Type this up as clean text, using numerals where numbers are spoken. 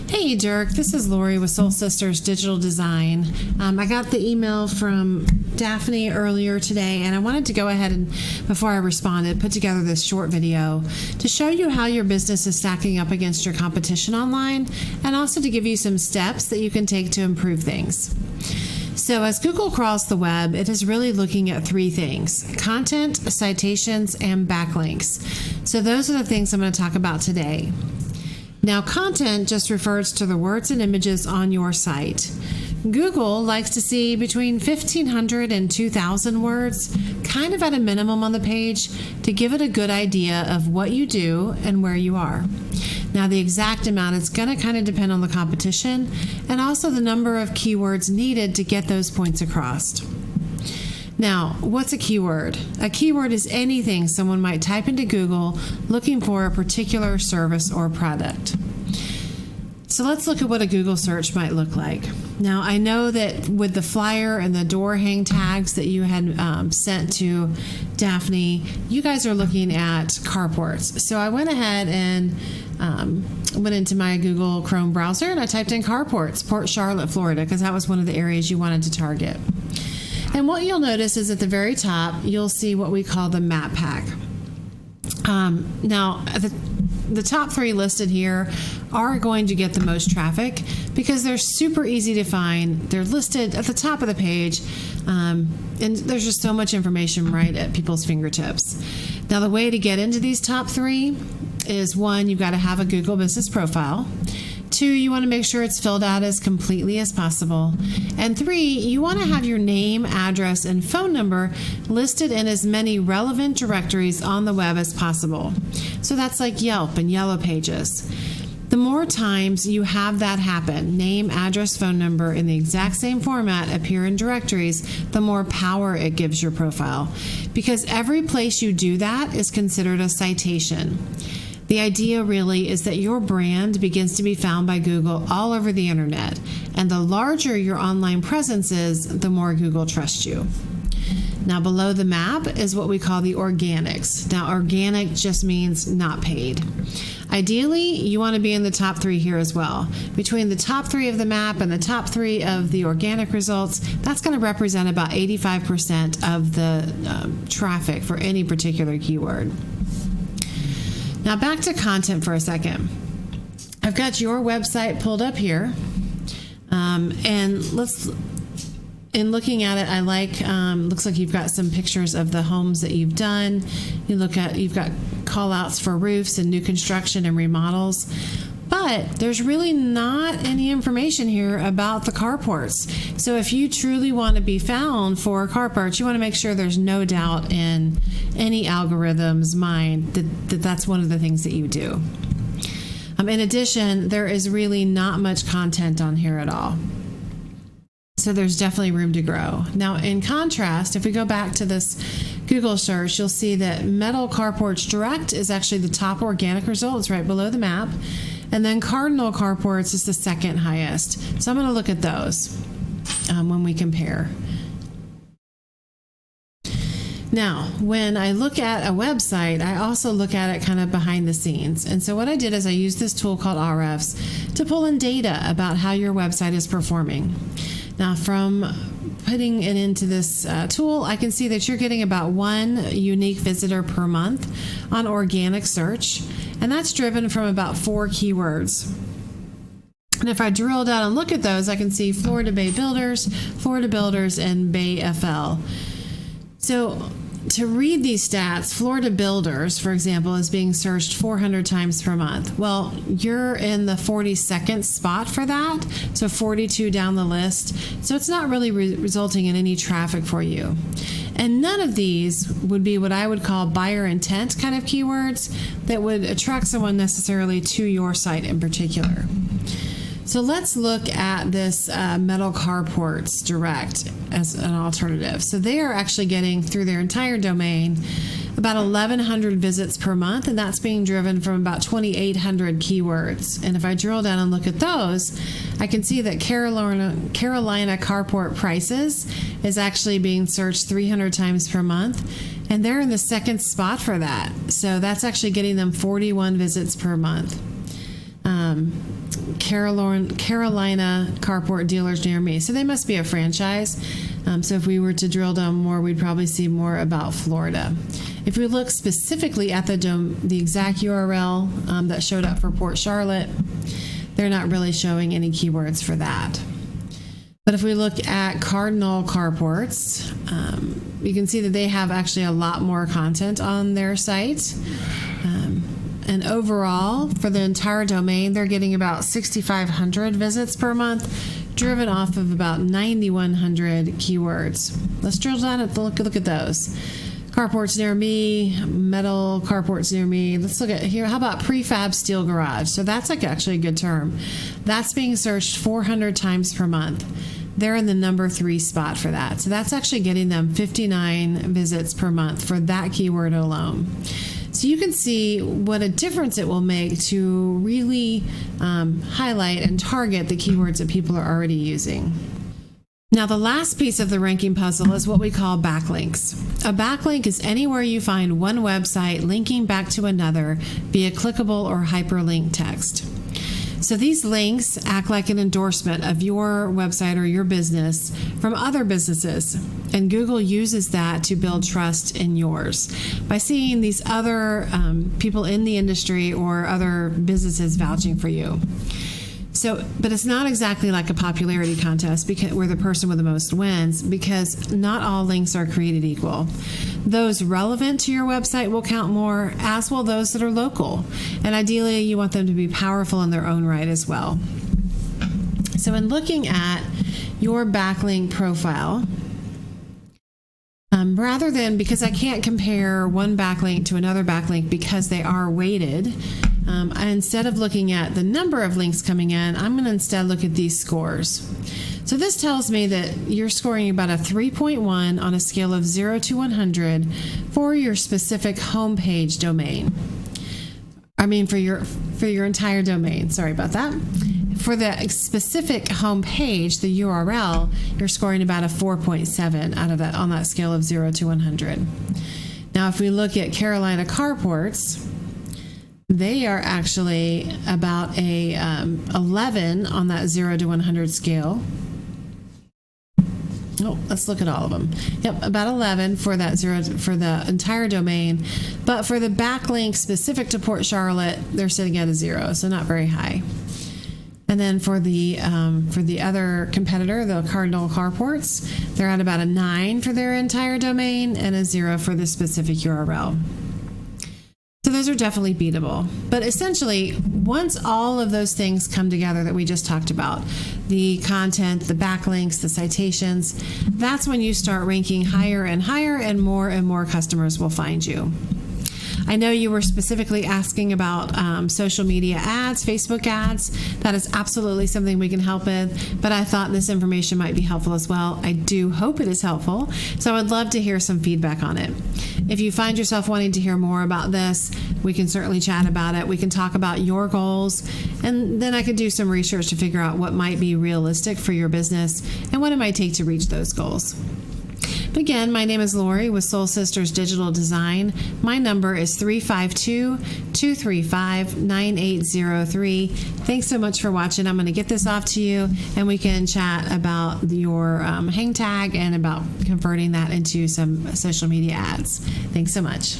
Hey Dirk, this is Lori with Soul Sisters Digital Design. I got the email from Daphne earlier today, and I wanted to go ahead and, before I responded, put together this short video to show you how your business is stacking up against your competition online, and also to give you some steps that you can take to improve things. So as Google crawls the web, it is really looking at three things: content, citations, and backlinks. So those are the things I'm going to talk about today. Now, content just refers to the words and images on your site. Google likes to see between 1,500 and 2,000 words, kind of at a minimum on the page, to give it a good idea of what you do and where you are. Now, the exact amount is going to kind of depend on the competition and also the number of keywords needed to get those points across. Now, what's a keyword? A keyword is anything someone might type into Google looking for a particular service or product. So let's look at what a Google search might look like. Now, I know that with the flyer and the door hang tags that you had sent to Daphne, you guys are looking at carports. So I went ahead and went into my Google Chrome browser and I typed in carports, Port Charlotte, Florida, because that was one of the areas you wanted to target. And what you'll notice is at the very top, you'll see what we call the map pack. Now, the top three listed here are going to get the most traffic because they're super easy to find. They're listed at the top of the page, and there's just so much information right at people's fingertips. Now, the way to get into these top three is, one, you've got to have a Google Business profile. 2, you want to make sure it's filled out as completely as possible. And 3, you want to have your name, address, and phone number listed in as many relevant directories on the web as possible. So that's like Yelp and Yellow Pages. The more times you have that happen, name, address, phone number in the exact same format appear in directories, the more power it gives your profile. Because every place you do that is considered a citation. The idea really is that your brand begins to be found by Google all over the internet, and the larger your online presence is, the more Google trusts you. Now, below the map is what we call the organics. Now, organic just means not paid. Ideally, you want to be in the top 3 here as well. Between the top 3 of the map and the top 3 of the organic results, that's going to represent about 85% of the traffic for any particular keyword. Now back to content for a second. I've got your website pulled up here, and in looking at it, I like, looks like you've got some pictures of the homes that you've done. You've got call outs for roofs and new construction and remodels, but there's really not any information here about the carports. So if you truly want to be found for carports, you want to make sure there's no doubt in any algorithm's mind that that's one of the things that you do. In addition, there is really not much content on here at all. So there's definitely room to grow. Now, in contrast, if we go back to this Google search, you'll see that Metal Carports Direct is actually the top organic result. It's right below the map. And then Cardinal Carports is the second highest. So I'm going to look at those when we compare. Now, when I look at a website, I also look at it kind of behind the scenes. And so what I did is I used this tool called RFs to pull in data about how your website is performing. Now, from putting it into this tool, I can see that you're getting about 1 unique visitor per month on organic search, and that's driven from about 4 keywords. And if I drill down and look at those, I can see Florida Bay Builders, and Bay FL. So to read these stats, Florida Builders, for example, is being searched 400 times per month. Well, you're in the 42nd spot for that, so 42 down the list. So it's not really resulting in any traffic for you. And none of these would be what I would call buyer intent kind of keywords that would attract someone necessarily to your site in particular. So let's look at this Metal Carports Direct as an alternative. So they are actually getting, through their entire domain, about 1,100 visits per month, and that's being driven from about 2,800 keywords. And if I drill down and look at those, I can see that Carolina Carport Prices is actually being searched 300 times per month, and they're in the second spot for that. So that's actually getting them 41 visits per month. Carolina carport dealers near me. So they must be a franchise. So if we were to drill down more, we'd probably see more about Florida. If we look specifically at the exact URL that showed up for Port Charlotte, they're not really showing any keywords for that. But if we look at Cardinal Carports, you can see that they have actually a lot more content on their site. And overall, for the entire domain, they're getting about 6,500 visits per month, driven off of about 9,100 keywords. Let's drill down and look at those. Carports near me, metal carports near me. Let's look at here. How about prefab steel garage? So that's actually a good term. That's being searched 400 times per month. They're in the number 3 spot for that. So that's actually getting them 59 visits per month for that keyword alone. So you can see what a difference it will make to really highlight and target the keywords that people are already using. Now, the last piece of the ranking puzzle is what we call backlinks. A backlink is anywhere you find one website linking back to another via clickable or hyperlink text. So these links act like an endorsement of your website or your business from other businesses, and Google uses that to build trust in yours by seeing these other people in the industry or other businesses vouching for you. So, but it's not exactly like a popularity contest where the person with the most wins, because not all links are created equal. Those relevant to your website will count more, as will those that are local. And ideally, you want them to be powerful in their own right as well. So in looking at your backlink profile, rather than, because I can't compare one backlink to another backlink because they are weighted, instead of looking at the number of links coming in, I'm going to instead look at these scores. So this tells me that you're scoring about a 3.1 on a scale of 0 to 100 for your specific homepage domain. I mean, for your entire domain. Sorry about that. For the specific homepage, the URL, you're scoring about a 4.7 out of that on that scale of 0 to 100. Now, if we look at Carolina Carports, they are actually about a 11 on that 0 to 100 scale. Oh, let's look at all of them. Yep, about 11 for that 0 for the entire domain, but for the backlink specific to Port Charlotte, they're sitting at a 0, so not very high. And then for the other competitor, the Cardinal Carports, they're at about a 9 for their entire domain and a 0 for the specific URL. So those are definitely beatable. But essentially, once all of those things come together that we just talked about, the content, the backlinks, the citations, that's when you start ranking higher and more customers will find you. I know you were specifically asking about social media ads, Facebook ads. That is absolutely something we can help with, but I thought this information might be helpful as well. I do hope it is helpful, so I would love to hear some feedback on it. If you find yourself wanting to hear more about this, we can certainly chat about it. We can talk about your goals, and then I could do some research to figure out what might be realistic for your business and what it might take to reach those goals. But again, my name is Lori with Soul Sisters Digital Design. My number is 352-235-9803. Thanks so much for watching. I'm going to get this off to you, and we can chat about your hang tag and about converting that into some social media ads. Thanks so much.